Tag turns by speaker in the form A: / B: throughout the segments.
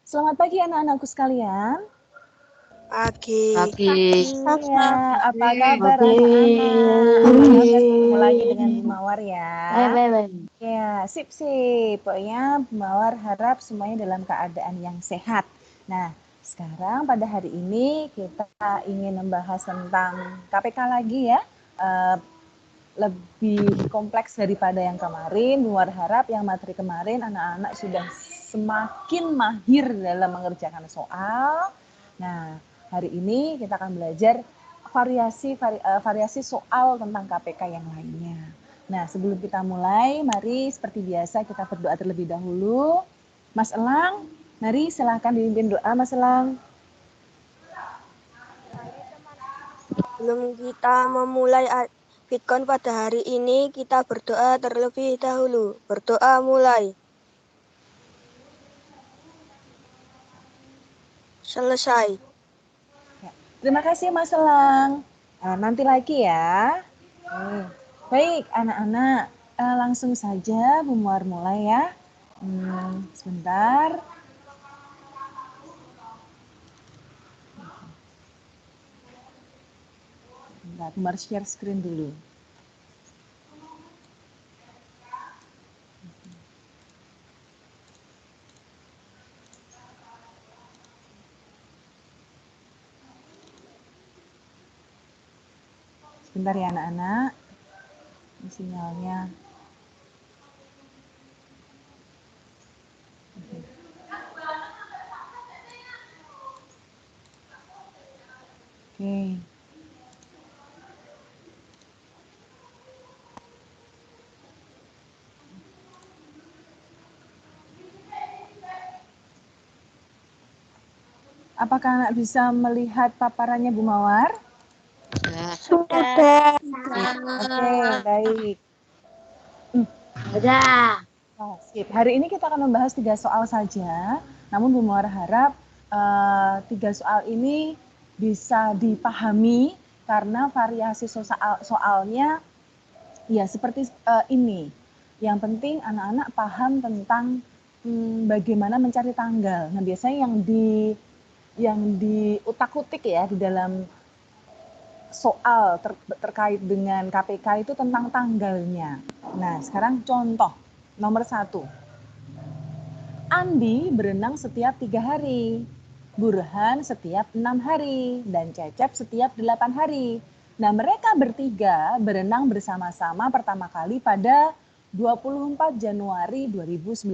A: Selamat pagi anak-anakku sekalian.
B: Pagi.
A: Iya, apa kabar
C: Pagi.
A: anak-anak? Semoga ketemu lagi dengan Bu Mawar ya.
C: Bye.
A: Ya, sip. Pokoknya Bu Mawar harap semuanya dalam keadaan yang sehat. Nah, sekarang pada hari ini kita ingin membahas tentang KPK lagi ya. Lebih kompleks daripada yang kemarin. Bu Mawar harap yang materi kemarin anak-anak sudah semakin mahir dalam mengerjakan soal. Nah, hari ini kita akan belajar variasi soal tentang KPK yang lainnya. Nah, sebelum kita mulai, mari seperti biasa kita berdoa terlebih dahulu. Mas Elang, mari silakan dipimpin doa Mas Elang.
B: Sebelum kita memulai Fitcon pada hari ini, kita berdoa terlebih dahulu. Berdoa mulai. Selesai.
A: Terima kasih Mas Elang. Nanti lagi ya. Baik anak-anak, langsung saja Bu Mawar mulai ya. Sebentar. Bu Mawar share screen dulu. Sebentar ya anak-anak. Ini sinyalnya. Oke. Apakah anak bisa melihat paparannya Bu Mawar?
B: Sudah.
A: Oke, baik.
C: Udah.
A: Sip. Hari ini kita akan membahas 3 soal saja. Namun Bu Mawar harap 3 soal ini bisa dipahami karena variasi soalnya ya seperti ini. Yang penting anak-anak paham tentang bagaimana mencari tanggal. Nah, biasanya yang diutak-utik ya di dalam soal terkait dengan KPK itu tentang tanggalnya. Nah, sekarang contoh nomor 1. Andi berenang setiap 3 hari, Burhan setiap 6 hari, dan Cecep setiap 8 hari. Nah, mereka bertiga berenang bersama-sama pertama kali pada 24 Januari 2019.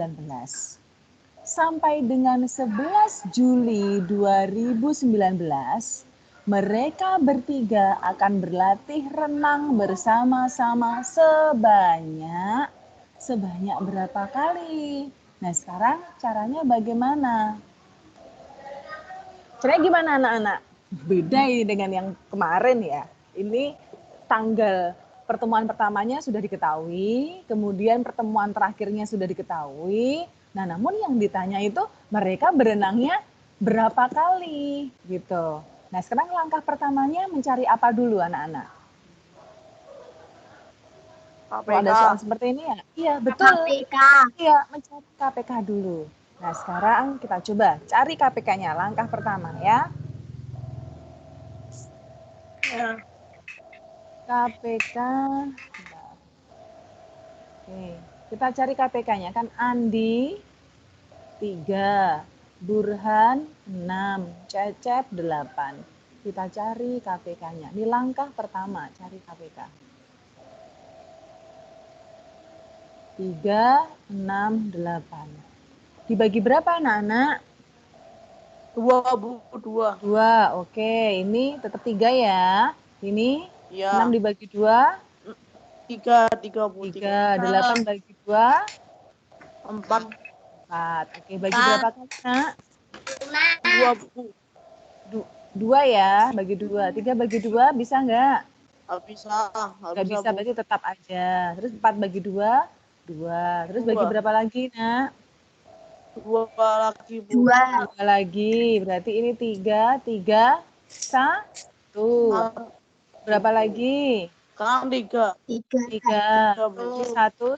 A: Sampai dengan 11 Juli 2019, mereka bertiga akan berlatih renang bersama-sama sebanyak berapa kali? Nah, sekarang caranya bagaimana? Caranya gimana anak-anak? Beda ini dengan yang kemarin ya. Ini tanggal pertemuan pertamanya sudah diketahui, kemudian pertemuan terakhirnya sudah diketahui. Nah, namun yang ditanya itu mereka berenangnya berapa kali gitu. Nah, sekarang langkah pertamanya mencari apa dulu anak-anak? Kalau ada soal seperti ini ya, iya betul.
C: KPK.
A: Iya, mencari KPK dulu. Nah, sekarang kita coba cari KPK-nya. Langkah pertama ya. KPK. Oke, kita cari KPK-nya kan Andi 3, Burhan 6, Cecep 8. Kita cari KPK-nya. Ini langkah pertama, cari KPK. 3, 6, 8. Dibagi berapa anak-anak?
B: 2, Bu. 2.
A: 2, oke. Ini tetap 3 ya. Ini
B: Ya.
A: 6 dibagi 2.
B: 3, Bu.
A: 3, 8 bagi 2.
B: 4.
A: 4. Oke, bagi berapa kali, Nak?
B: 2, Bu.
A: 2 ya, bagi 2. 3 bagi 2 bisa nggak?
B: Nggak bisa.
A: Nggak bisa,
B: Bu.
A: berarti tetap aja. Terus 4 bagi 2, 2. Terus bagi berapa lagi, Nak?
B: 2 lagi, Bu.
A: 2 lagi. Berarti ini 3, 1. Berapa lagi?
B: Sekarang 3.
A: 3. Berarti 1.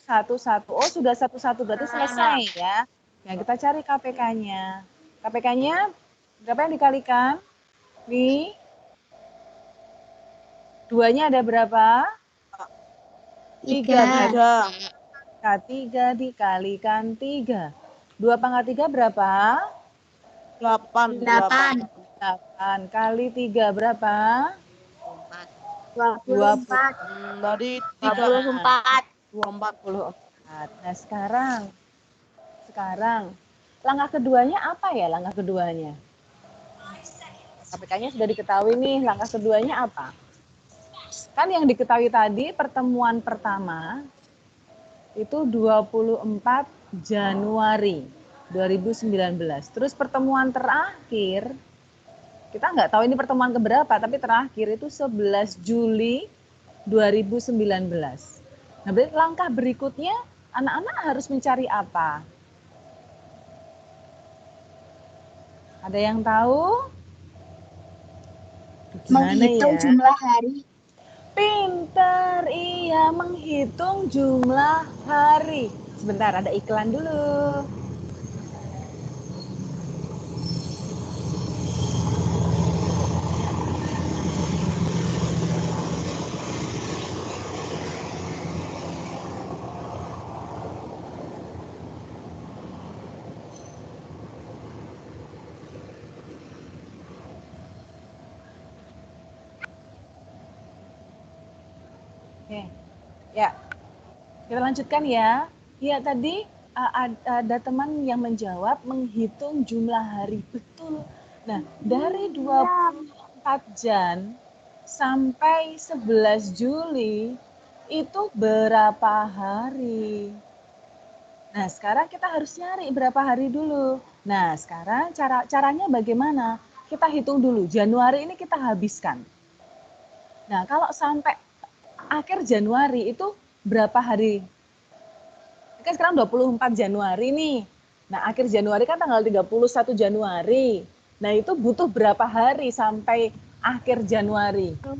A: Oh, sudah 1. Berarti selesai ya. Nah, kita cari KPK-nya. KPK-nya berapa yang dikalikan? Nih, 2-nya ada berapa? 3 berarti. 3 dikalikan 3. 2 pangkat 3 berapa?
C: 8.
A: 8 kali 3 berapa?
B: 24.
C: Tadi
B: 24.
A: 24. Nah, sekarang langkah keduanya apa ya? Langkah keduanya. KPK-nya sudah diketahui nih, langkah keduanya apa? Kan yang diketahui tadi pertemuan pertama itu 24 Januari 2019. Terus pertemuan terakhir, kita nggak tahu ini pertemuan keberapa, tapi terakhir itu 11 Juli 2019. Nah, berarti langkah berikutnya anak-anak harus mencari apa? Ada yang tahu?
B: Menghitung jumlah hari.
A: Pintar, iya, menghitung jumlah hari. Sebentar, ada iklan dulu. Oke, ya, kita lanjutkan ya. Ya, tadi ada teman yang menjawab menghitung jumlah hari. Betul. Nah, dari 24 Jan sampai 11 Juli itu berapa hari? Nah, sekarang kita harus nyari berapa hari dulu. Nah, sekarang caranya bagaimana? Kita hitung dulu. Januari ini kita habiskan. Nah, kalau sampai akhir Januari itu berapa hari? Kan sekarang 24 Januari nih. Nah, akhir Januari kan tanggal 31 Januari. Nah, itu butuh berapa hari sampai akhir Januari?
B: 7.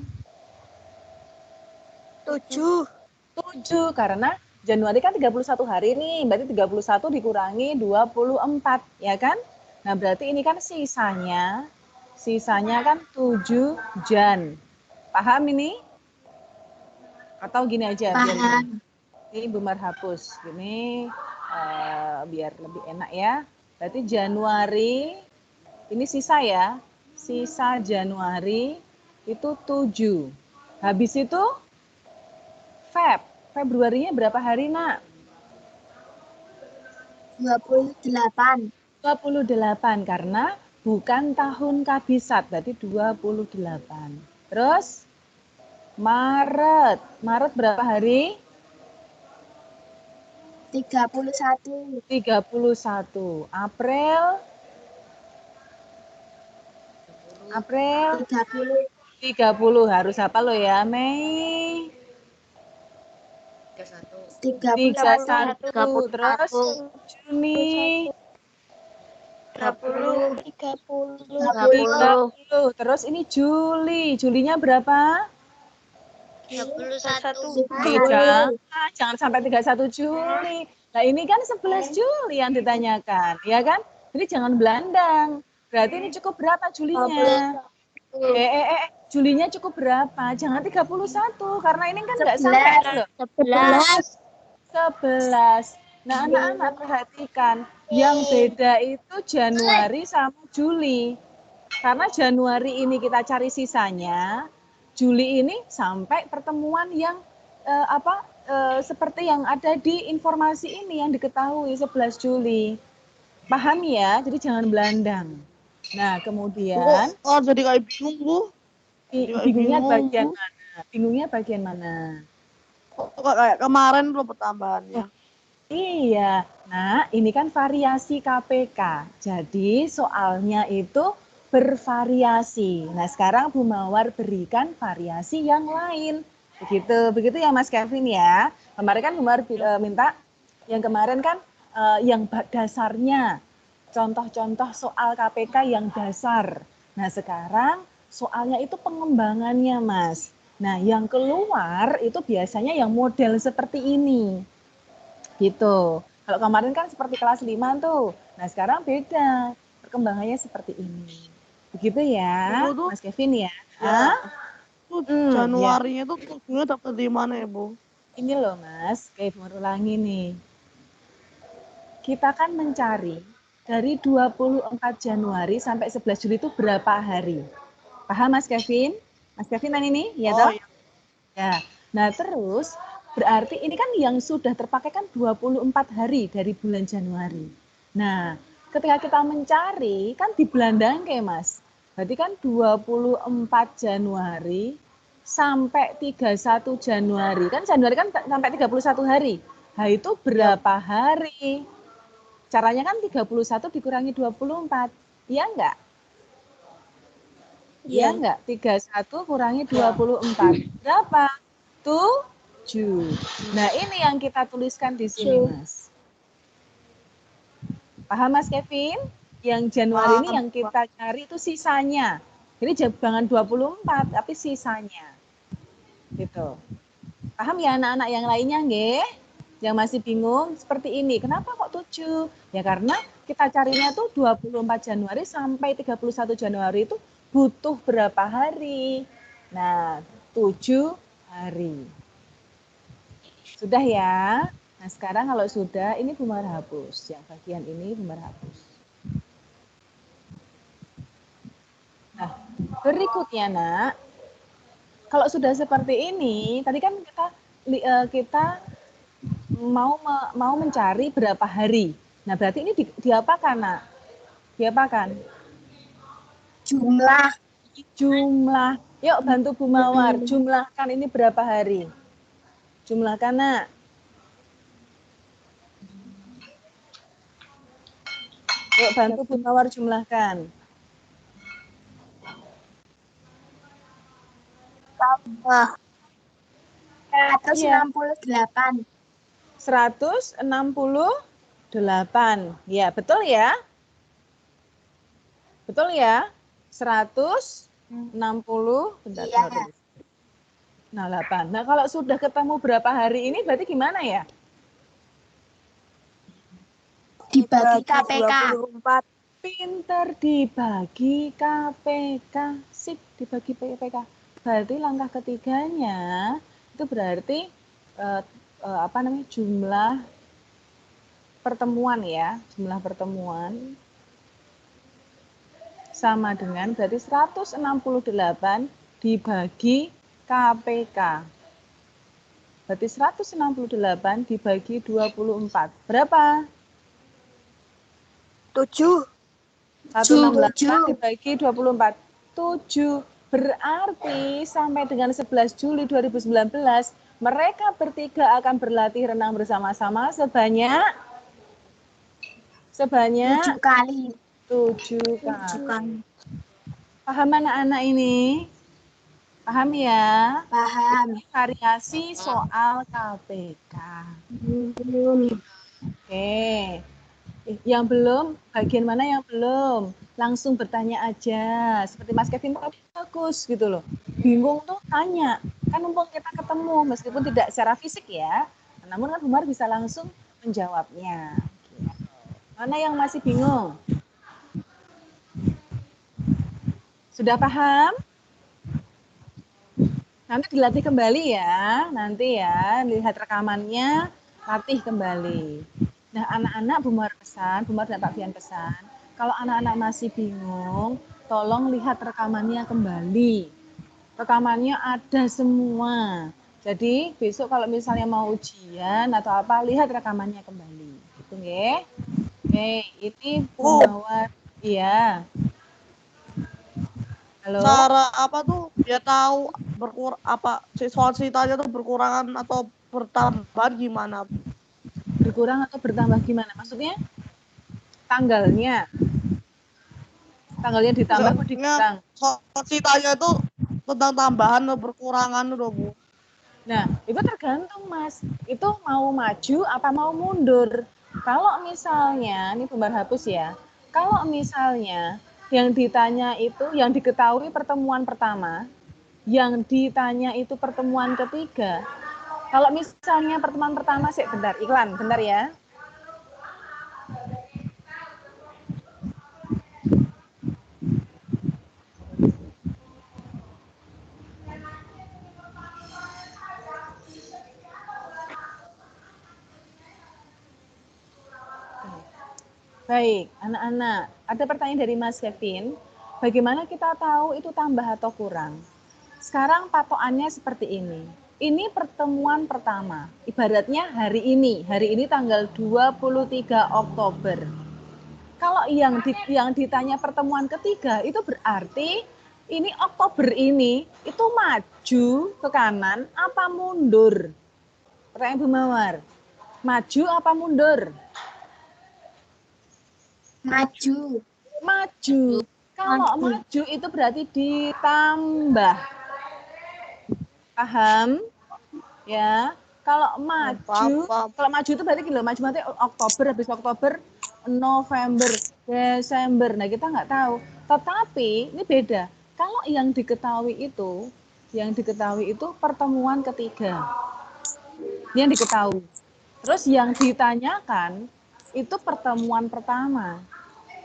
A: 7, karena Januari kan 31 hari nih, berarti 31 dikurangi 24, ya kan? Nah, berarti ini kan sisanya kan 7 Jan. Paham ini? Atau gini aja, biar ini Bu Mar hapus. Gini, biar lebih enak ya. Berarti Januari, ini sisa ya, sisa Januari itu 7. Habis itu Februarinya berapa hari, Nak?
B: 28.
A: 28, karena bukan tahun kabisat, berarti 28. Terus Maret berapa hari?
B: 31.
A: 31. April
B: 30.
A: 30, harus apa lo ya, Mei? 31. Terus Juni
B: 30.
A: 30. Terus ini Julinya berapa?
B: 31.
A: Jangan sampai 31 Juli. Nah, ini kan 11 Juli yang ditanyakan, ya kan? Jadi jangan belandang. Berarti ini cukup berapa Julinya? Julinya cukup berapa? Jangan 31, karena ini kan nggak sampai loh. 11. Nah, anak-anak perhatikan, yang beda itu Januari sama Juli. Karena Januari ini kita cari sisanya, Juli ini sampai pertemuan yang seperti yang ada di informasi ini yang diketahui 11 Juli. Paham ya? Jadi jangan belandang. Nah, kemudian
C: jadi kayak bingung, Bu.
A: Bingungnya bagian mana? Bingungnya bagian mana?
C: Kok kayak kemarin belum pertambahannya.
A: Iya. Nah, ini kan variasi KPK. Jadi soalnya itu bervariasi. Nah, sekarang Bu Mawar berikan variasi yang lain. Begitu ya Mas Kevin ya. Kemarin kan Bu Mawar minta yang kemarin kan yang dasarnya. Contoh-contoh soal KPK yang dasar. Nah, sekarang soalnya itu pengembangannya, Mas. Nah, yang keluar itu biasanya yang model seperti ini. Gitu. Kalau kemarin kan seperti kelas 5 tuh. Nah, sekarang beda. perkembangannya seperti ini. Begitu ya,
C: Ibu tuh,
A: Mas Kevin ya.
C: ya, tuh
A: Ya.
C: Januarinya tuh tujuhnya dapat di mana ya, Bu?
A: Ini loh Mas, kayak ulangi nih. Kita kan mencari dari 24 Januari sampai 11 Juli itu berapa hari? Paham Mas Kevin? Mas Kevin ini? Ya toh?
C: Iya.
A: Ya. Nah, terus berarti ini kan yang sudah terpakai kan 24 hari dari bulan Januari. Nah, ketika kita mencari kan di Belandangke Mas. Berarti kan 24 Januari sampai 31 Januari. Kan Januari kan sampai 31 hari. Nah, itu berapa hari? Caranya kan 31 dikurangi 24. Iya enggak? Iya enggak? 31 kurangi 24. Berapa? 7. Nah, ini yang kita tuliskan di sini, Mas. Paham Mas Kevin? Yang Januari ini yang kita cari itu sisanya. Jadi jangan 24, tapi sisanya. Gitu. Paham ya anak-anak yang lainnya, nggih? Yang masih bingung seperti ini. Kenapa kok 7? Ya karena kita carinya tuh 24 Januari sampai 31 Januari itu butuh berapa hari? Nah, 7 hari. Sudah ya? Nah, sekarang kalau sudah, ini Bumar hapus. Yang bagian ini Bumar hapus. Nah, berikutnya, Nak. Kalau sudah seperti ini, tadi kan kita mau mencari berapa hari. Nah, berarti ini diapakan, Nak? Diapakan?
B: Jumlah.
A: Yuk bantu Bu Mawar. Jumlahkan ini berapa hari? Jumlahkan, Nak. Yuk bantu Bu Mawar jumlahkan.
B: 168.
A: 168. Ya, betul ya? Betul ya? 160. Bentar,
B: Iya.
A: 8. Nah, kalau sudah ketemu berapa hari ini berarti gimana ya?
B: Dibagi KPK. 24.
A: Pinter, dibagi KPK. Sip, dibagi KPK. Berarti langkah ketiganya itu berarti jumlah pertemuan ya. Jumlah pertemuan sama dengan berarti 168 dibagi KPK. Berarti 168 dibagi 24. Berapa?
B: 7.
A: 168 dibagi 24. 7. Berarti sampai dengan 11 Juli 2019, mereka bertiga akan berlatih renang bersama-sama sebanyak
B: 7 kali.
A: 7 kali. Paham anak-anak ini? Paham ya?
B: Paham.
A: Ini variasi soal KPK. Oke. Yang belum, bagian mana yang belum? Langsung bertanya aja. Seperti Mas Kevin tadi bagus gitu loh. Bingung tuh tanya. Kan mumpung kita ketemu, meskipun tidak secara fisik ya. Namun kan Umar bisa langsung menjawabnya. Mana yang masih bingung? Sudah paham? Nanti dilatih kembali ya. Nanti ya, lihat rekamannya, latih kembali. Nah, anak-anak Bumar dan Pak Fian pesan, kalau anak-anak masih bingung, tolong lihat rekamannya kembali. Rekamannya ada semua. Jadi, besok kalau misalnya mau ujian atau apa, lihat rekamannya kembali. Gitu nggih. Oke, ini Bu Mawar. Iya. Halo.
C: Cara apa tuh dia tahu soal ceritanya tuh berkurangan atau bertambah gimana?
A: Berkurang atau bertambah gimana? Maksudnya tanggalnya ditambah atau dikurang?
C: Soal ceritanya itu tentang tambahan atau berkurangan loh, Bu.
A: Nah, itu tergantung Mas. Itu mau maju apa mau mundur. Kalau misalnya, ini Bumbar hapus ya. Kalau misalnya yang ditanya itu, yang diketahui pertemuan pertama, yang ditanya itu pertemuan ketiga. Kalau misalnya pertemuan pertama sih, bentar ya. Baik, anak-anak, ada pertanyaan dari Mas Kevin. Bagaimana kita tahu itu tambah atau kurang? Sekarang patokannya seperti ini. Ini pertemuan pertama. Ibaratnya hari ini tanggal 23 Oktober. Kalau yang ditanya pertemuan ketiga, itu berarti ini Oktober ini itu maju ke kanan apa mundur? Pertanyaan Bu Mawar. Maju apa mundur?
B: Maju.
A: Maju. Kalau maju itu berarti ditambah. Paham? Ya. Kalau maju itu berarti maju nanti Oktober, habis Oktober, November, Desember. Nah, kita nggak tahu. Tetapi ini beda. Kalau yang diketahui itu pertemuan ketiga. Yang diketahui. Terus yang ditanyakan itu pertemuan pertama.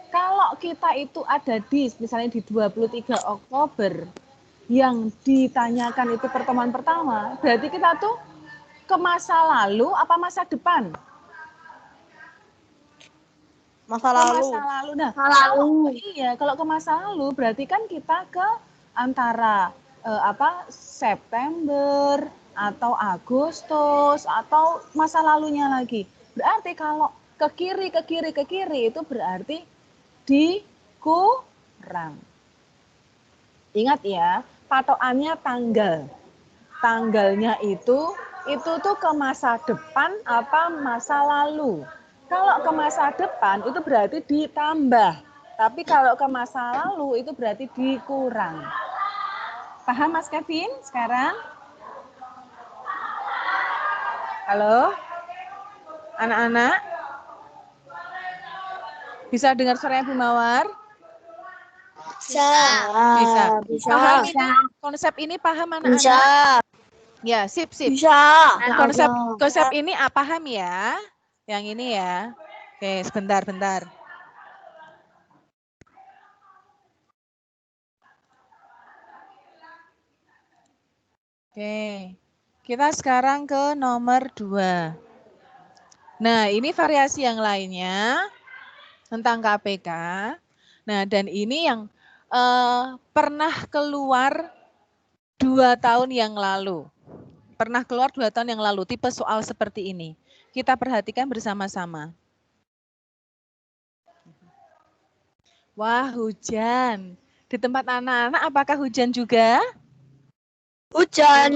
A: Kalau kita itu ada misalnya di 23 Oktober, yang ditanyakan itu pertemuan pertama, berarti kita tuh ke masa lalu apa masa depan?
C: Masa lalu.
A: Masa lalu. Nah,
B: Lalu.
A: kalau ke masa lalu berarti kan kita ke antara September atau Agustus atau masa lalunya lagi. Berarti kalau ke kiri itu berarti dikurang. Ingat ya, patokannya tanggal. Tanggalnya itu tuh ke masa depan apa masa lalu. Kalau ke masa depan itu berarti ditambah. Tapi kalau ke masa lalu itu berarti dikurang. Paham Mas Kevin sekarang? Halo? Anak-anak? Bisa dengar suara Bu Mawar? Bisa. Paham ini? Konsep ini paham anak-anak?
B: Bisa.
A: Ya, sip.
B: Bisa.
A: Nah, konsep ini paham ya? Yang ini ya. Oke, sebentar. Oke, kita sekarang ke nomor 2. Nah, ini variasi yang lainnya tentang KPK. Nah, dan ini yang pernah keluar 2 tahun yang lalu. Pernah keluar 2 tahun yang lalu, tipe soal seperti ini. Kita perhatikan bersama-sama. Wah, hujan. Di tempat anak-anak apakah hujan juga?
B: Hujan.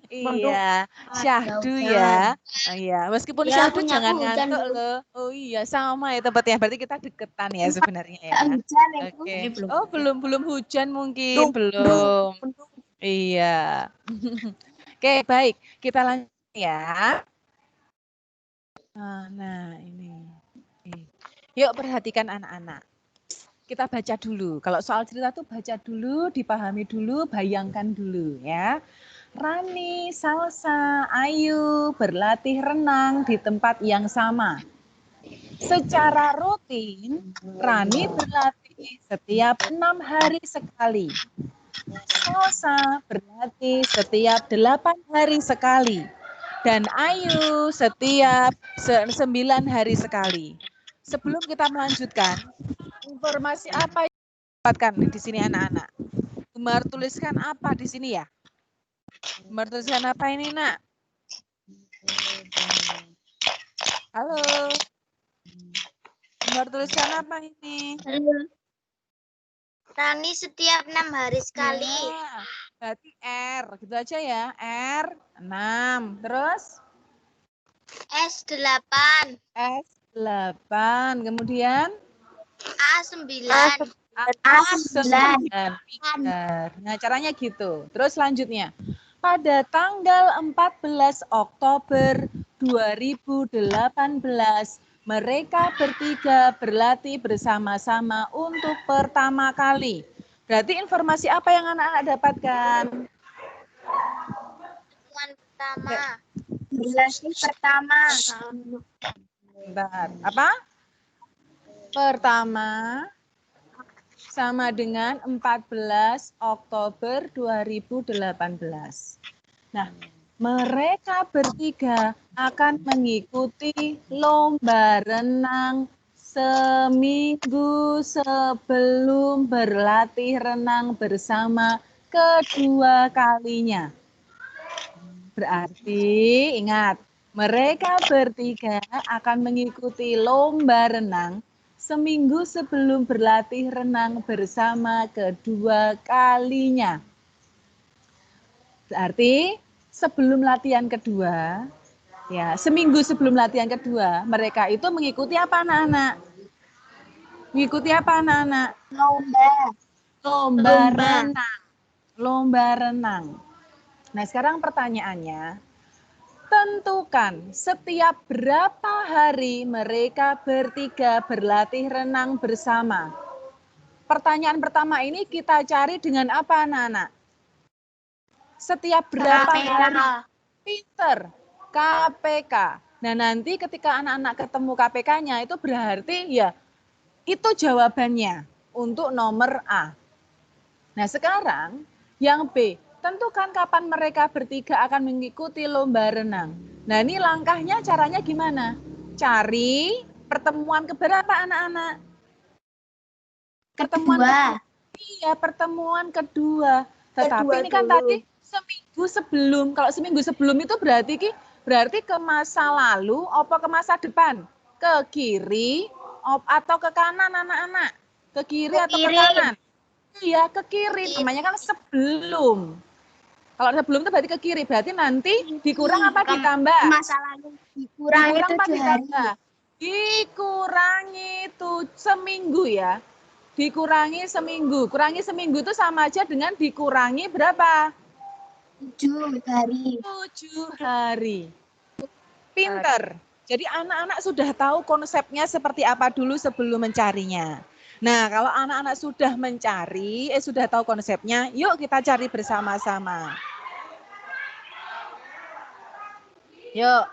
A: Iya, syahdu ya. Iya, meskipun syahdu jangan ngantuk loh. Oh iya, sama ya tempatnya. Berarti kita deketan ya sebenarnya ya. Oke. Oh, belum hujan mungkin, belum. Iya. Oke, baik. Kita lanjut ya. Nah, ini. Yuk perhatikan anak-anak. Kita baca dulu. Kalau soal cerita tuh baca dulu, dipahami dulu, bayangkan dulu ya. Rani, Salsa, Ayu berlatih renang di tempat yang sama. Secara rutin, Rani berlatih setiap 6 hari sekali. Salsa berlatih setiap 8 hari sekali. Dan Ayu setiap 9 hari sekali. Sebelum kita melanjutkan, informasi apa yang dapatkan di sini anak-anak? Gemar tuliskan apa di sini ya? Gemar tuliskan apa ini nak? Halo. Gemar tuliskan apa ini?
B: Rani setiap 6 hari sekali.
A: Ya, berarti R, gitu aja ya. R 6. Terus?
B: S8.
A: S8. Kemudian?
B: A9.
A: A9. Nah, caranya gitu. Terus selanjutnya. Pada tanggal 14 Oktober 2018, mereka bertiga berlatih bersama-sama untuk pertama kali. Berarti informasi apa yang anak-anak dapatkan?
B: Pertama. Berlatih pertama.
A: Bentar. Apa? Pertama sama dengan 14 Oktober 2018. Nah, Mereka bertiga akan mengikuti lomba renang seminggu sebelum berlatih renang bersama kedua kalinya. Berarti ingat, mereka bertiga akan mengikuti lomba renang seminggu sebelum berlatih renang bersama kedua kalinya. Berarti sebelum latihan kedua, ya seminggu sebelum latihan kedua, mereka itu mengikuti apa anak-anak? Mengikuti apa anak-anak? Lomba renang. Lomba renang. Nah sekarang pertanyaannya, tentukan setiap berapa hari mereka bertiga berlatih renang bersama. Pertanyaan pertama ini kita cari dengan apa anak-anak? Setiap berapa hari? Pinter. KPK. Nah nanti ketika anak-anak ketemu KPK-nya itu berarti ya itu jawabannya untuk nomor A. Nah sekarang yang B, tentukan kapan mereka bertiga akan mengikuti lomba renang. Nah ini langkahnya caranya gimana? Cari pertemuan keberapa anak-anak? Pertemuan kedua. Iya, pertemuan kedua. Tetapi ini kan tadi seminggu sebelum. Kalau seminggu sebelum itu berarti ke masa lalu apa ke masa depan? Ke kiri atau ke kanan anak-anak? Ke kiri atau ke kanan? Iya, ke kiri. Namanya kan sebelum. Kalau sebelum itu berarti ke kiri. Berarti nanti dikurang apa ditambah?
B: Masa lalu dikurangi
A: Dikurang apa
B: 7 hari.
A: ditambah? Dikurangi seminggu ya. Dikurangi seminggu. Kurangi seminggu itu sama aja dengan dikurangi berapa?
B: 7 hari.
A: 7 hari. Pinter. Jadi anak-anak sudah tahu konsepnya seperti apa dulu sebelum mencarinya. Nah, kalau anak-anak sudah mencari, sudah tahu konsepnya, yuk kita cari bersama-sama. Yuk,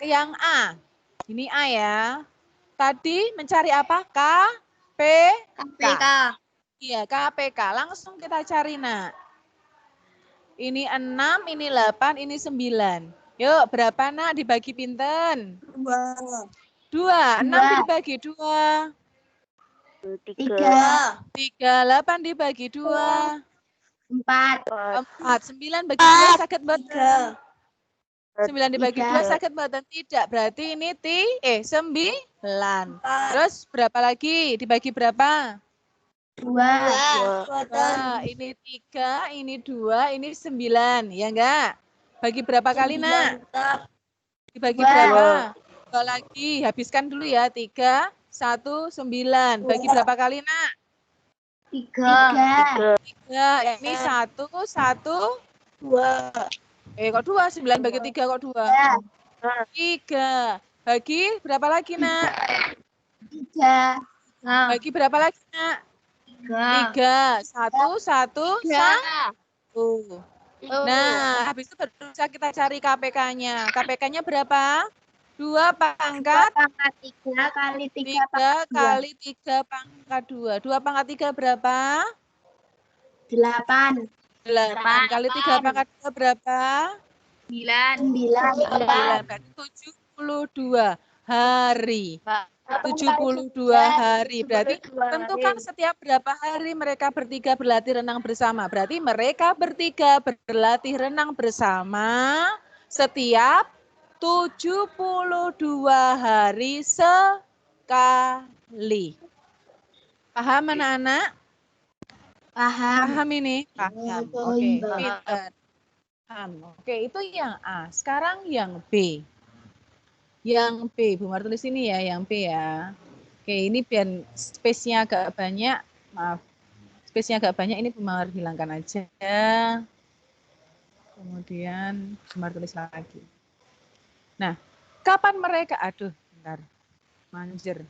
A: yang A. Ini A ya. Tadi mencari apa? KPK. Iya, KPK. Langsung kita cari, nak. Ini 6, ini 8, ini 9. Yuk, berapa, nak? Dibagi pinten? 2. 6 dibagi 2.
B: 3.
A: 8 dibagi 2.
B: 4.
A: 9 bagi 2 sakit mboten. 9 dibagi 2 sakit mboten? Tidak. Berarti ini 9. Terus berapa lagi? Dibagi berapa?
B: 2.
A: Ini 3, ini 2, ini 9. Ya enggak? Bagi berapa kali, nak? Dibagi berapa? 2 lagi. Habiskan dulu ya. 3, 1, 9. Bagi berapa kali, nak?
B: 3.
A: Ini 1, 2. Kok 2? 9 bagi 3 kok 2? 3. Bagi berapa lagi, nak?
B: 3.
A: Bagi berapa lagi, nak? 3. 1, 1, 1. Nah, habis itu baru bisa kita cari KPK-nya. KPK-nya berapa? 2 pangkat
B: 3 kali 3
A: kali 3 pangkat 2. 2 pangkat 3 berapa?
B: 8.
A: 8 kali 3 pangkat 2 berapa?
B: 9.
A: Berarti 72 hari. 72 hari. Berarti tentukan setiap berapa hari mereka bertiga berlatih renang bersama. Berarti mereka bertiga berlatih renang bersama setiap 72 hari sekali. Paham anak-anak? Paham ini? Paham. Oke, pintar. Paham. Oke, itu yang A. Sekarang yang B. Yang B, Bu Mar tulis ini ya, yang B ya. Oke, ini biar space-nya agak banyak. Maaf, space-nya agak banyak, ini Bu Mar hilangkan aja. Kemudian Bu Mar tulis lagi. Nah, kapan mereka, aduh, bentar, manjer.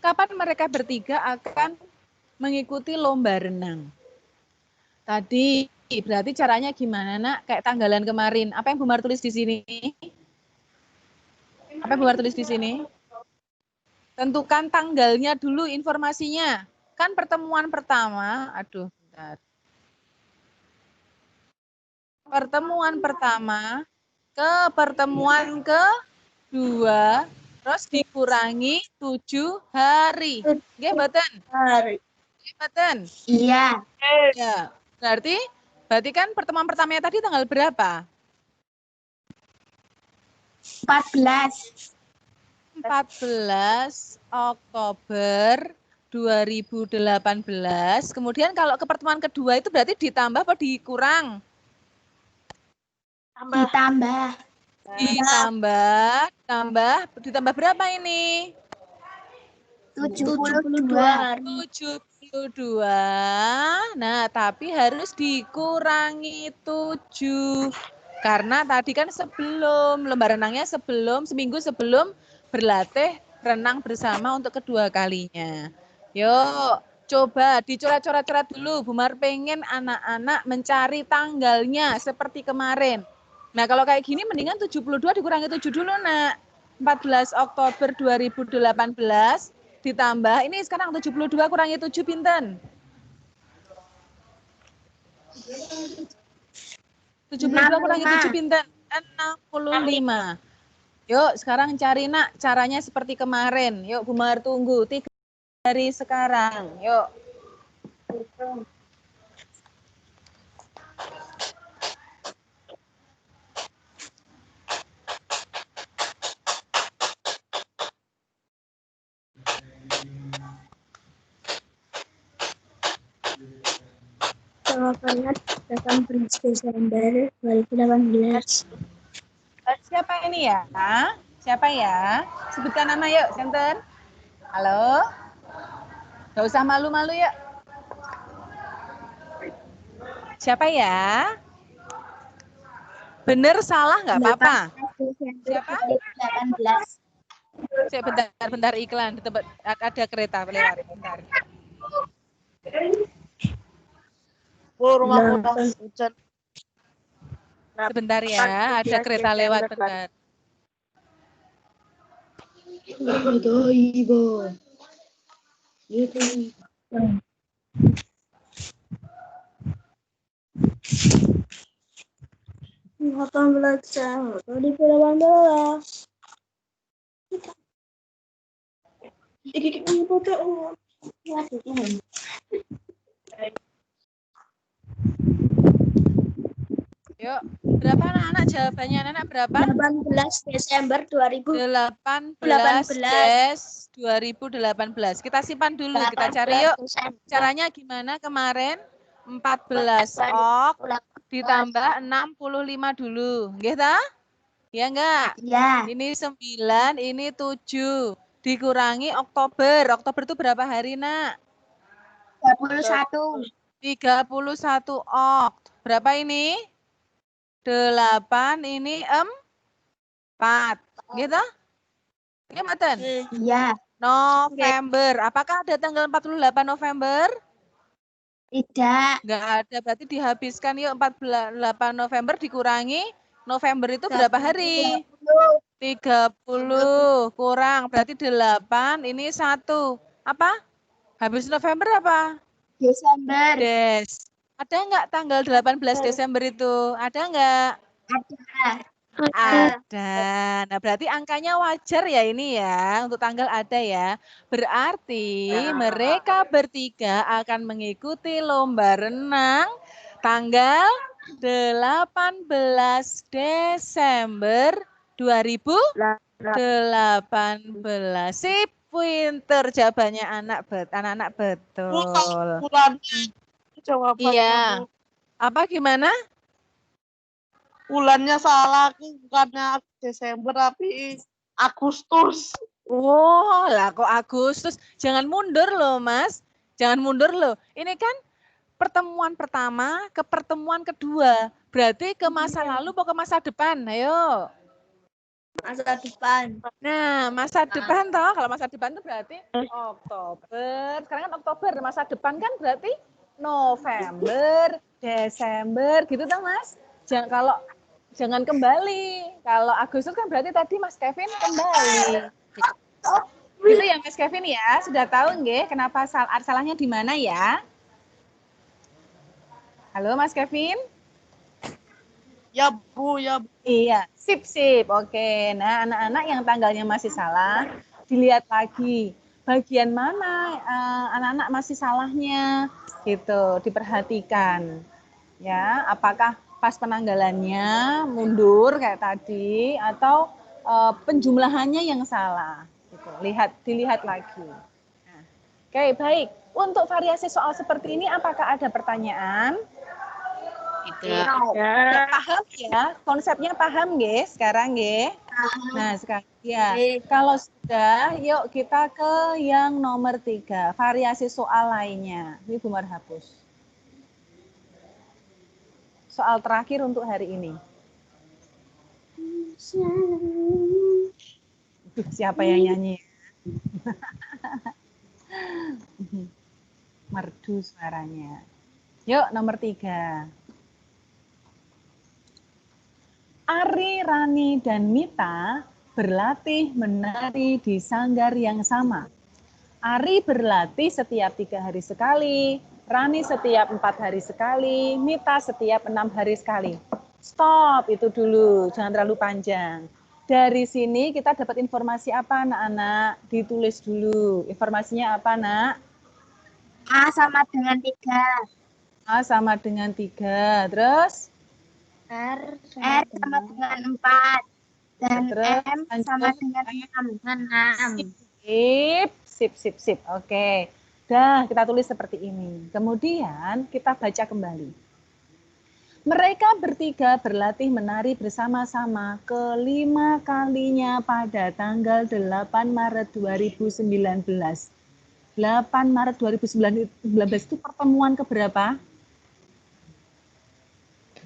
A: Kapan mereka bertiga akan mengikuti lomba renang? Tadi berarti caranya gimana, nak? Kayak tanggalan kemarin. Apa yang Bu Mar tulis di sini? Apa yang Bu Mar tulis di sini? Tentukan tanggalnya dulu informasinya.
D: Kan pertemuan pertama, aduh, bentar. Pertemuan pertama ke pertemuan kedua, terus dikurangi 7 hari. Nggih, mboten?
B: Hari.
D: Nggih, mboten?
B: Iya.
D: Ya. Berarti kan pertemuan pertamanya tadi tanggal berapa?
B: 14.
D: 14 Oktober 2018. Kemudian kalau ke pertemuan kedua itu berarti ditambah apa dikurang?
B: Ditambah.
D: Ditambah berapa ini?
B: 72.
D: 72. Nah, tapi harus dikurangi 7. Karena tadi kan sebelum lomba renangnya seminggu sebelum berlatih renang bersama untuk kedua kalinya. Yuk, coba dicoret-coret dulu. Bu Mar pengen anak-anak mencari tanggalnya seperti kemarin. Nah, kalau kayak gini mendingan 72 dikurangi 7 dulu, Nak. 14 Oktober 2018 ditambah, ini sekarang 72 kurangi 7 pinten? 72 kurangi 7 pinten? 65. Yuk, sekarang cari, Nak, caranya seperti kemarin. Yuk, Bu Mar tunggu. 3 hari sekarang. Yuk.
B: Jawabannya 18 Desember 2018.
D: Siapa ini ya? Siapa ya? Sebutkan nama yuk, Senten. Halo? Gak usah malu-malu yuk. Siapa ya? Bener salah nggak apa-apa. Siapa?
B: 18.
D: Saya bentar iklan. Ada kereta lewat. Bentar.
C: Rumah udah hujan.
D: Sebentar ya, ada kereta lewat bentar.
B: Akan belajar di Pulau Bawah.
D: Yuk, berapa anak-anak jawabannya? Anak berapa?
B: 18 Desember
D: 18 2018. Kita simpan dulu, kita cari yuk. Caranya gimana kemarin? 14 Ok ditambah 65 dulu. Nggih ta? Ya enggak?
B: Ya.
D: Ini 9, ini 7. Dikurangi Oktober. Oktober itu berapa hari, Nak?
B: 31.
D: 31 Ok. Berapa ini? 8, ini 4. Gitu? Iya, Maten?
B: Iya.
D: November. Apakah ada tanggal 48 November?
B: Tidak.
D: Enggak ada. Berarti dihabiskan yuk 48 November dikurangi November itu berapa hari? 30 kurang. Berarti 8, ini 1. Apa? Habis November apa?
B: Desember.
D: Ada enggak tanggal 18 Desember itu? Ada enggak? Ada. Nah, berarti angkanya wajar ya ini ya, untuk tanggal ada ya. Berarti mereka bertiga akan mengikuti lomba renang tanggal 18 Desember 2018. Sip, pinter jawabannya anak-anak betul.
C: Bulannya jawabannya.
D: Iya. Apa gimana?
C: Bulannya salah, aku bukannya Desember tapi Agustus.
D: Oh, lah kok Agustus? Jangan mundur loh, Mas. Jangan mundur loh. Ini kan pertemuan pertama ke pertemuan kedua. Berarti ke masa lalu atau ke masa depan? Ayo.
B: Masa depan.
D: Nah, masa depan toh. Kalau masa depan itu berarti Oktober. Sekarang kan Oktober. Masa depan kan berarti November, Desember gitu toh, Mas. Jangan kembali. Kalau Agustus kan berarti tadi Mas Kevin kembali. Gitu ya Mas Kevin ya, sudah tahu nggih kenapa salahnya di mana ya? Halo Mas Kevin?
C: Ya Bu, ya Bu.
D: Iya, sip. Oke, nah anak-anak yang tanggalnya masih salah, dilihat lagi. Bagian mana anak-anak masih salahnya, gitu, diperhatikan. Ya, apakah pas penanggalannya mundur kayak tadi, atau penjumlahannya yang salah. Gitu. Dilihat lagi. Nah, oke, baik. Untuk variasi soal seperti ini, apakah ada pertanyaan? Paham ya, konsepnya paham nggih sekarang nggih. Nah, sekarang ya. Kalau sudah, yuk kita ke yang nomor 3, variasi soal lainnya. Ini Bu Mar hapus. Soal terakhir untuk hari ini. Siapa yang nyanyi? Merdu suaranya. Yuk, nomor 3. Ari, Rani, dan Mita berlatih menari di sanggar yang sama. Ari berlatih setiap 3 hari sekali, Rani setiap 4 hari sekali, Mita setiap 6 hari sekali. Stop, itu dulu, jangan terlalu panjang. Dari sini kita dapat informasi apa anak-anak? Ditulis dulu. Informasinya apa nak?
B: A sama dengan 3.
D: A sama dengan 3. Terus?
B: R sama dengan 4. Dan
D: Terus,
B: M sama dengan 6.
D: Sip. Oke. Dah, kita tulis seperti ini. Kemudian kita baca kembali. Mereka bertiga berlatih menari bersama-sama ke-5 kalinya pada tanggal 8 Maret 2019. 8 Maret 2019 itu pertemuan keberapa?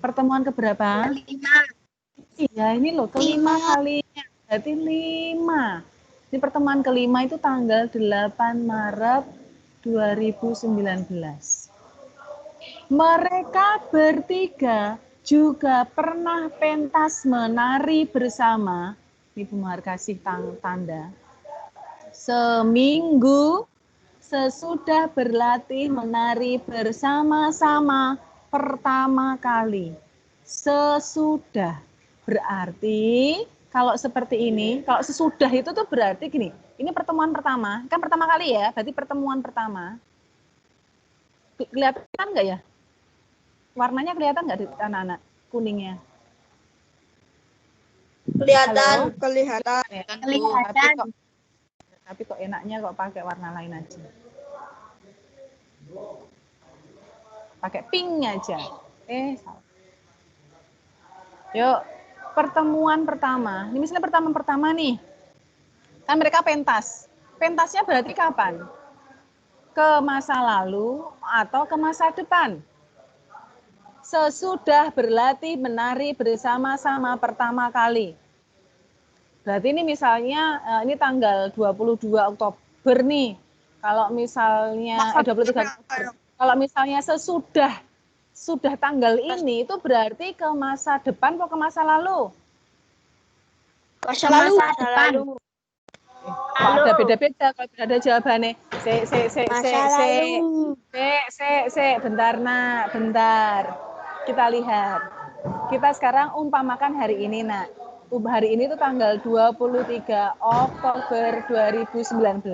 D: Pertemuan keberapa?
B: 5.
D: Iya, ini loh ke-5 kalinya. Berarti 5. Ini pertemuan ke-5 itu tanggal 8 Maret 2019. Mereka bertiga juga pernah pentas menari bersama. Ibu Mar kasih tanda. Seminggu sesudah berlatih menari bersama-sama pertama kali. Sesudah berarti kalau seperti ini, kalau sesudah itu tuh berarti gini, ini pertemuan pertama, kan pertama kali ya, berarti pertemuan pertama. Kelihatan nggak ya? Warnanya kelihatan nggak di anak-anak? Kuningnya.
B: Kelihatan.
D: Tapi kok enaknya kok pakai warna lain aja. Pakai pink aja. Salah. Yuk, pertemuan pertama. Ini misalnya pertemuan pertama nih. Kan mereka pentas. Pentasnya berarti kapan? Ke masa lalu atau ke masa depan? Sesudah berlatih menari bersama-sama pertama kali. Berarti ini misalnya ini tanggal 22 Oktober nih. Kalau misalnya 23 Oktober. Kalau misalnya sudah tanggal ini itu berarti ke masa depan atau ke masa lalu?
B: Masa lalu.
D: Kok ada beda-beda kalau ada jawabannya. Bentar nak, bentar. Kita lihat. Kita sekarang umpamakan hari ini nak. Hari ini tuh tanggal 23 Oktober 2019.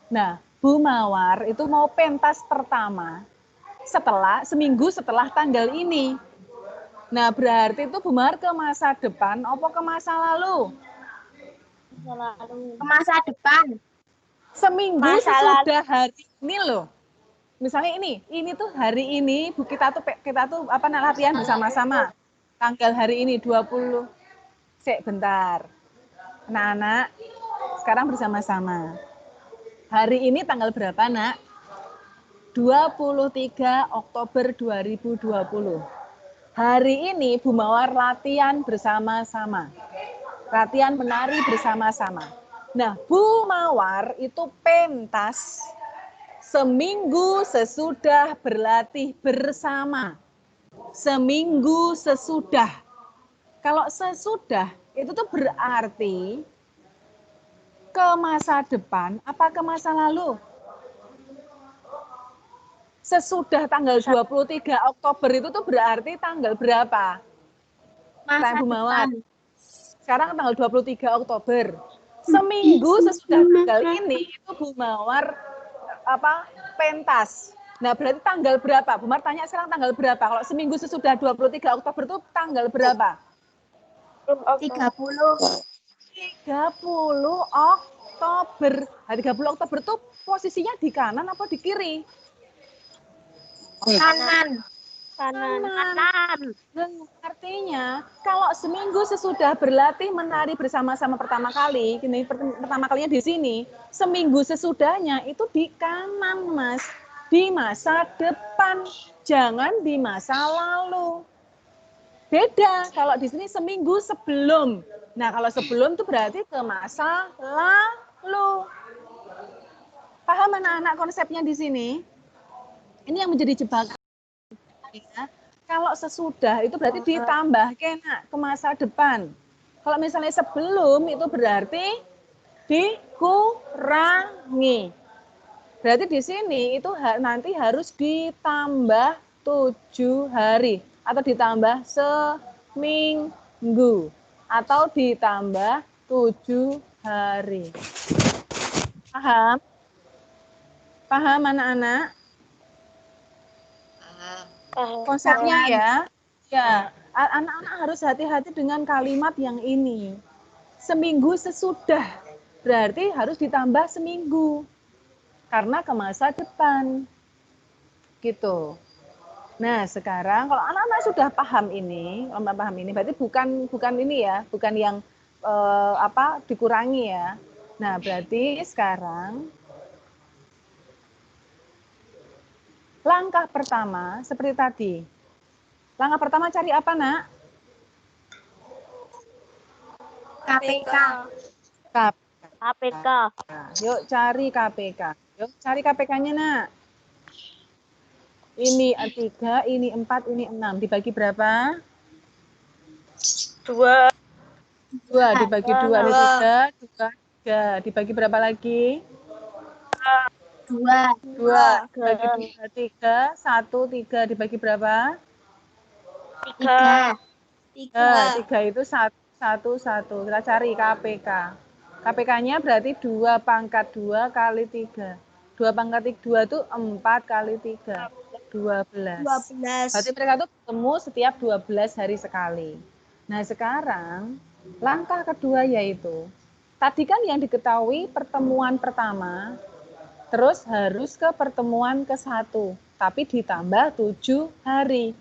D: Nah, Bu Mawar itu mau pentas pertama seminggu setelah tanggal ini. Nah, berarti itu Bu Mawar ke masa depan apa ke masa lalu?
B: Ke masa depan.
D: Seminggu sesudah hari ini loh. Misalnya ini tuh hari ini kita tuh latihan bersama-sama. Tanggal hari ini 20. Bentar. Anak-anak, sekarang bersama-sama. Hari ini tanggal berapa, Nak? 23 Oktober 2020. Hari ini Bu Mawar latihan bersama-sama. Latihan menari bersama-sama. Nah, Bu Mawar itu pentas seminggu sesudah berlatih bersama. Seminggu sesudah. Kalau sesudah, itu tuh berarti
A: ke masa depan apa ke masa lalu? Sesudah tanggal 23 Oktober itu tuh berarti tanggal berapa?
B: Masa
A: Bu Mawar.
B: depan.
A: Sekarang tanggal 23 Oktober. Seminggu sesudah tanggal ini itu Bu Mawar pentas. Nah, berarti tanggal berapa? Bu Mawar tanya sekarang tanggal berapa? Kalau seminggu sesudah 23 Oktober itu tanggal berapa?
B: 30.
A: 30 Oktober. Nah, 30 Oktober itu posisinya di kanan apa di kiri?
B: Kanan.
A: Artinya, kalau seminggu sesudah berlatih menari bersama-sama pertama kali, ini pertama kalinya di sini, seminggu sesudahnya itu di kanan, Mas. Di masa depan, jangan di masa lalu. Beda, kalau di sini seminggu sebelum. Nah, kalau sebelum itu berarti ke masa lalu. Paham anak-anak konsepnya di sini? Ini yang menjadi jebakan. Ya. Kalau sesudah itu berarti ditambah ke masa depan. Kalau misalnya sebelum itu berarti dikurangi. Berarti di sini itu nanti harus ditambah 7 hari atau ditambah seminggu atau ditambah 7 hari. Paham? Paham anak-anak? Konsepnya ya. Ya, anak-anak harus hati-hati dengan kalimat yang ini. Seminggu sesudah, berarti harus ditambah seminggu. Karena ke masa depan. Gitu. Nah, sekarang kalau anak-anak sudah paham ini, berarti bukan ini ya, bukan yang dikurangi ya. Nah, berarti sekarang langkah pertama seperti tadi. Langkah pertama cari apa, Nak?
B: KPK.
A: KPK. Yuk cari KPK. Yuk cari KPK-nya, Nak. Ini 3, ini 4, ini 6. Dibagi berapa?
B: 2.
A: 2 dibagi 2. Ini 3, 2, 3. Dibagi berapa lagi?
B: 2.
A: 2. Dibagi 2, 3. 1, 3. Dibagi berapa?
B: 3.
A: 3 itu 1, 1. Kita cari KPK. KPK-nya berarti 2 pangkat 2 kali 3. 2 pangkat 2 itu 4 kali 3. 12. Berarti mereka itu ketemu setiap 12 hari sekali. Nah, sekarang langkah kedua yaitu, tadi kan yang diketahui pertemuan pertama, terus harus ke pertemuan ke-1, tapi ditambah 7 hari.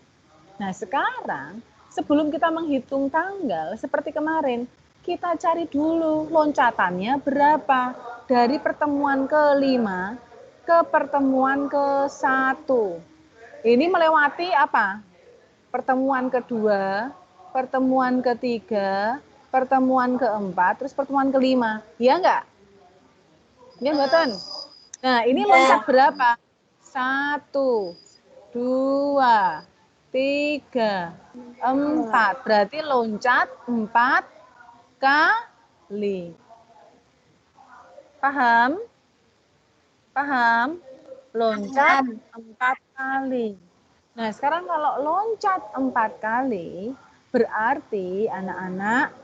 A: Nah, sekarang sebelum kita menghitung tanggal seperti kemarin, kita cari dulu loncatannya berapa dari pertemuan ke-5 ke pertemuan ke-1. Ini melewati apa? Pertemuan kedua, pertemuan ketiga, pertemuan keempat, terus pertemuan kelima. Iya enggak? Iya mboten? Nah, ini loncat berapa? 1, 2, 3, 4. Berarti loncat 4 kali. Paham? Paham? Loncat 4 kali. Nah, sekarang kalau loncat 4 kali, berarti anak-anak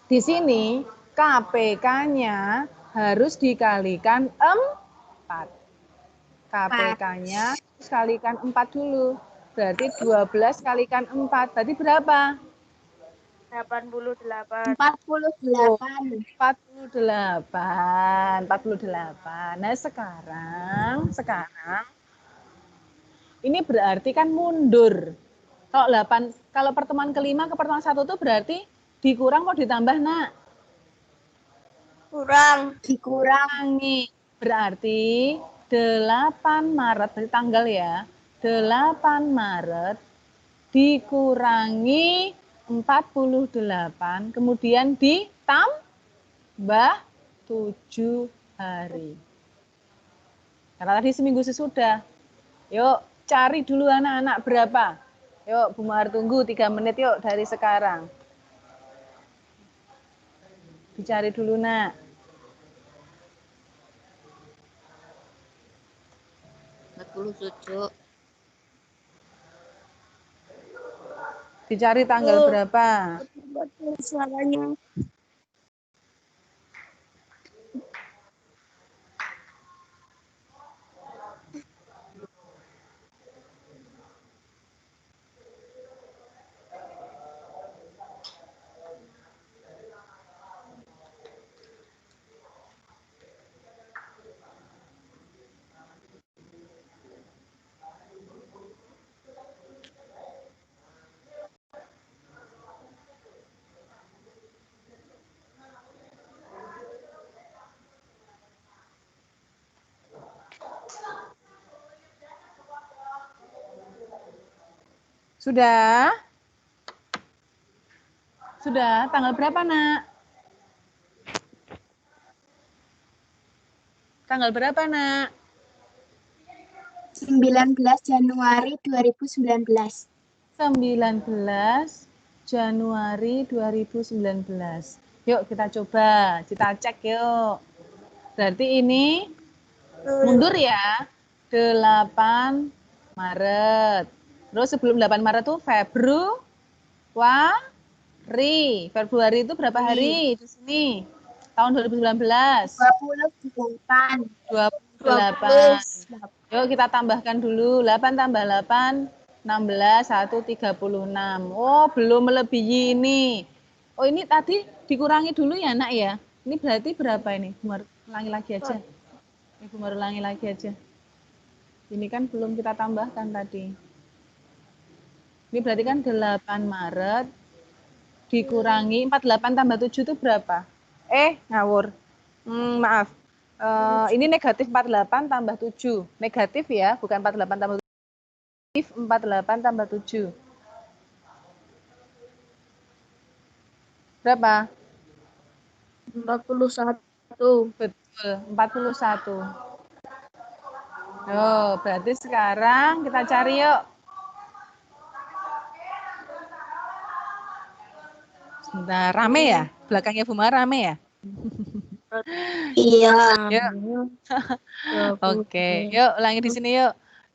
A: di sini KPK-nya harus dikalikan 4. KPK-nya kalikan 4 dulu. Berarti 12 kalikan 4. Berarti berapa?
B: 88.
A: 48. Nah, sekarang ini berarti kan mundur. Kalau pertemuan kelima ke pertemuan 1 itu berarti dikurang mau ditambah, Nak? Dikurangi. Berarti 8 Maret, berarti tanggal ya. 8 Maret dikurangi 48, kemudian ditambah 7 hari. Karena tadi seminggu sesudah. Yuk, cari dulu anak-anak berapa. Yuk, Bu Mahar tunggu 3 menit yuk dari sekarang. Dicari dulu, Nak.
B: 27.
D: Dicari tanggal berapa?
B: Suaranya.
D: Sudah? Sudah? Tanggal berapa, Nak? Tanggal berapa, Nak?
E: 19 Januari 2019.
D: 19 Januari 2019. Yuk kita coba, kita cek yuk. Berarti ini mundur ya. 8 Maret. Terus sebelum 8 Maret tuh Februari. Februari itu berapa hari di sini? Tahun 2019.
E: 28.
D: 28. Yuk kita tambahkan dulu. 8 tambah 8, 16, 1, 36. Oh, belum melebihi ini. Oh, ini tadi dikurangi dulu ya, Nak ya? Ini berarti berapa ini? Ulangi lagi aja. Ibu ulangi lagi aja. Ini kan belum kita tambahkan tadi. Ini berarti kan 8 Maret dikurangi 48 tambah 7 itu berapa? Ngawur. Maaf. Ini negatif 48 tambah 7. Negatif ya, bukan 48 tambah 7. Negatif 48 tambah 7. Berapa?
B: 41.
D: Betul, 41. Oh, berarti sekarang kita cari yuk. Sebentar, rame ya? Belakangnya Bu Mara rame ya?
B: Iya.
D: Yuk. Oke, yuk ulangi di sini yuk.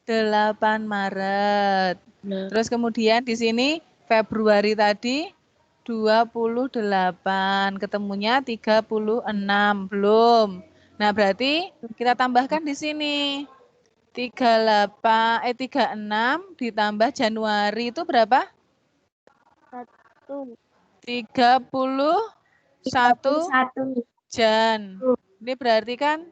D: 8 Maret. Terus kemudian di sini Februari tadi 28, ketemunya 36, belum. Nah, berarti kita tambahkan di sini. 36 ditambah Januari itu berapa? 31 Jan. Ini berarti kan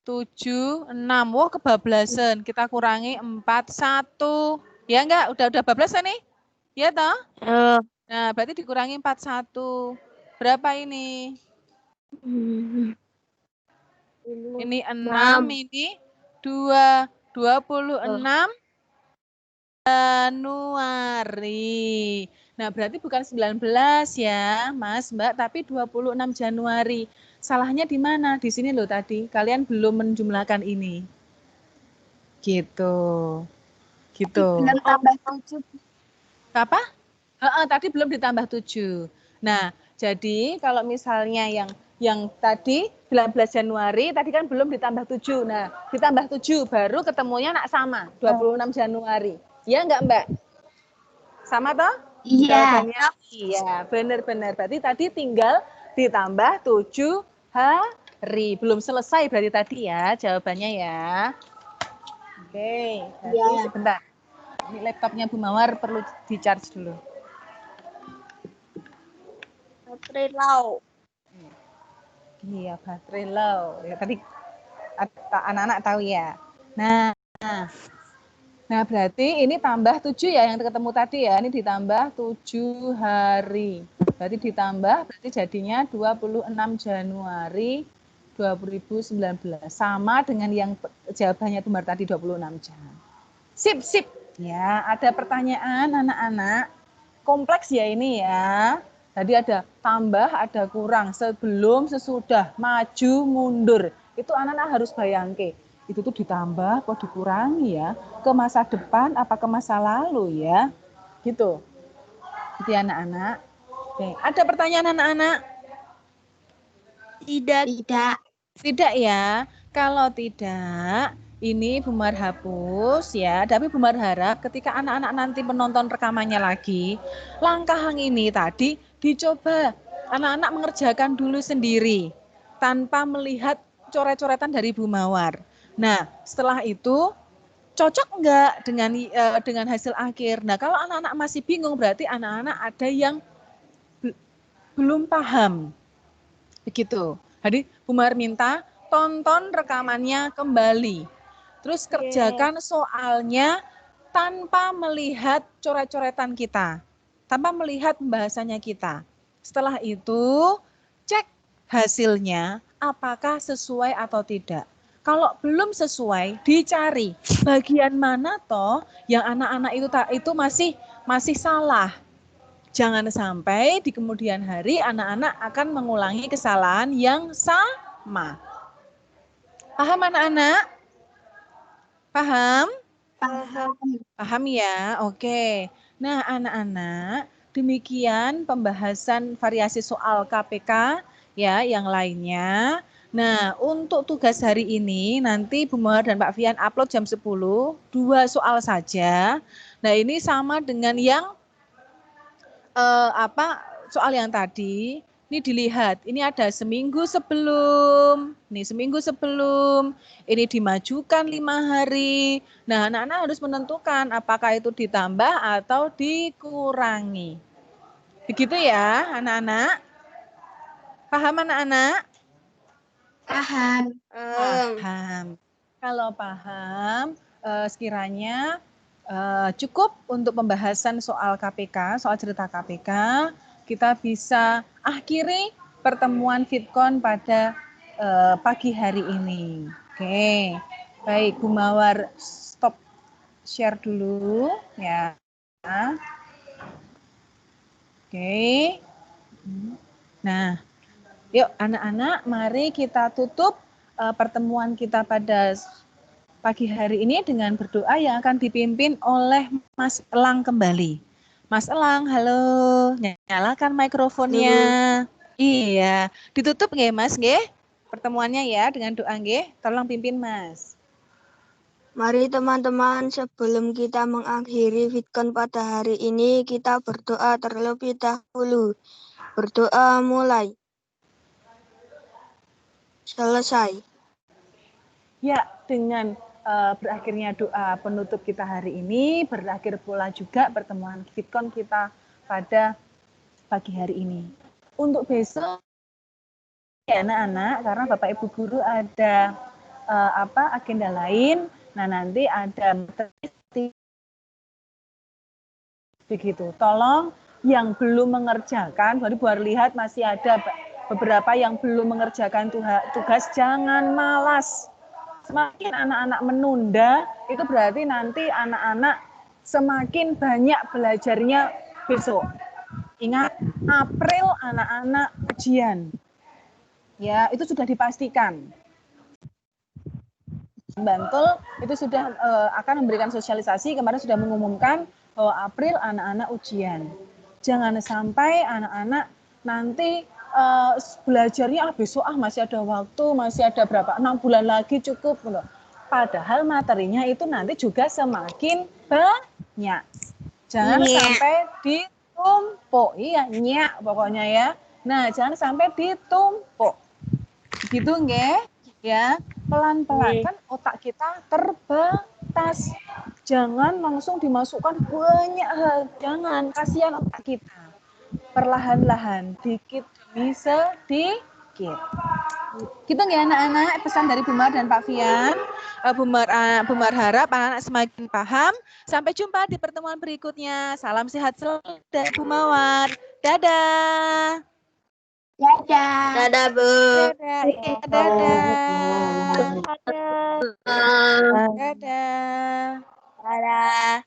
D: 7, 6. Wah, kebablasan. Kita kurangi 41. Ya enggak? Udah bablasan nih? Ya toh? Nah, berarti dikurangi 41. Berapa ini? Ini 6, ini 2. 26 Januari. Nah, berarti bukan 19 ya, Mas, Mbak, tapi 26 Januari. Salahnya di mana? Di sini loh tadi. Kalian belum menjumlahkan ini. Gitu. Gitu.
E: Belum tambah 7.
D: Apa? Tadi belum ditambah 7. Nah, jadi kalau misalnya yang tadi 19 Januari, tadi kan belum ditambah 7. Nah, ditambah 7 baru ketemunya nak sama, 26 Januari. Ya enggak, Mbak? Sama toh?
E: Iya.
D: Jawabannya iya, benar-benar. Berarti tadi tinggal ditambah 7 hari. Belum selesai berarti tadi ya jawabannya ya. Oke, berarti sebentar. Ini laptopnya Bu Mawar perlu di-charge dulu.
B: Baterai low.
D: Iya, baterai low. Ya, tadi anak-anak tahu ya. Nah, berarti ini tambah 7 ya yang ketemu tadi ya. Ini ditambah 7 hari. Berarti ditambah, berarti jadinya 26 Januari 2019. Sama dengan yang jawabannya Bumar tadi 26 jam. Sip. Ya, ada pertanyaan anak-anak. Kompleks ya ini ya. Tadi ada tambah, ada kurang, sebelum, sesudah, maju, mundur. Itu anak-anak harus bayangke. Itu tuh ditambah kok dikurangi ya. Ke masa depan apa ke masa lalu ya. Gitu. Jadi anak-anak. Oke, ada pertanyaan anak-anak?
B: Tidak.
E: Tidak.
D: Tidak ya. Kalau tidak, ini Bu Mar hapus ya, tapi Bu Mar harap ketika anak-anak nanti menonton rekamannya lagi, langkah yang ini tadi dicoba anak-anak mengerjakan dulu sendiri tanpa melihat coret-coretan dari Bu Mawar. Nah, setelah itu cocok enggak dengan hasil akhir. Nah, kalau anak-anak masih bingung berarti anak-anak ada yang belum paham. Begitu. Jadi Bu Mar minta tonton rekamannya kembali. Terus kerjakan soalnya tanpa melihat coret-coretan kita. Tanpa melihat pembahasannya kita. Setelah itu cek hasilnya apakah sesuai atau tidak. Kalau belum sesuai, dicari bagian mana toh yang anak-anak itu masih salah. Jangan sampai di kemudian hari anak-anak akan mengulangi kesalahan yang sama. Paham anak-anak? Paham?
E: Paham.
D: Paham ya? Oke. Nah, anak-anak, demikian pembahasan variasi soal KPK ya, yang lainnya. Nah, untuk tugas hari ini nanti Bu Mawar dan Pak Fian upload jam 10, 2 soal saja. Nah, ini sama dengan yang soal yang tadi. Ini dilihat, ini ada seminggu sebelum, ini dimajukan 5 hari. Nah, anak-anak harus menentukan apakah itu ditambah atau dikurangi. Begitu ya, anak-anak? Paham anak-anak?
E: Paham.
D: Paham. Kalau paham, sekiranya cukup untuk pembahasan soal KPK, soal cerita KPK. Kita bisa akhiri pertemuan Fitcon pada pagi hari ini. Oke, baik Bu Mawar stop share dulu ya. Oke. Nah, yuk anak-anak, mari kita tutup pertemuan kita pada pagi hari ini dengan berdoa yang akan dipimpin oleh Mas Elang kembali. Mas Elang, halo, nyalakan mikrofonnya. Iya, ditutup nggih Mas nggih? Pertemuannya ya dengan doa nggih. Tolong pimpin Mas.
B: Mari teman-teman, sebelum kita mengakhiri Fitcon pada hari ini, kita berdoa terlebih dahulu. Berdoa mulai. Selesai.
A: Ya, dengan berakhirnya doa penutup kita hari ini, berakhir pula juga pertemuan Fitcon kita pada pagi hari ini. Untuk besok, ya anak-anak, karena Bapak Ibu Guru ada agenda lain, nah nanti ada begitu. Tolong yang belum mengerjakan, baru lihat masih ada beberapa yang belum mengerjakan tugas, jangan malas. Semakin anak-anak menunda, itu berarti nanti anak-anak semakin banyak belajarnya besok. Ingat, April anak-anak ujian. Ya, itu sudah dipastikan. Bantul itu sudah akan memberikan sosialisasi, kemarin sudah mengumumkan bahwa April anak-anak ujian. Jangan sampai anak-anak nanti belajarnya besok masih ada waktu, masih ada berapa 6 bulan lagi cukup. Padahal materinya itu nanti juga semakin banyak. Jangan sampai ditumpuk. Iya, nyak pokoknya ya. Nah, jangan sampai ditumpuk. Gitu nggih? Ya, pelan-pelan kan otak kita terbatas. Jangan langsung dimasukkan banyak hal. Jangan, kasihan otak kita. Perlahan-lahan, dikit demi sedikit. Gitu nggak anak-anak, pesan dari Bu Mar dan Pak Fian. Bu Mar harap anak-anak semakin paham. Sampai jumpa di pertemuan berikutnya. Salam sehat selalu dari Bu Mawar. Dadah.
E: Dadah.
B: Dadah, Bu.
D: Dadah. Iya, dadah. Dadah.
B: Dadah. Dadah.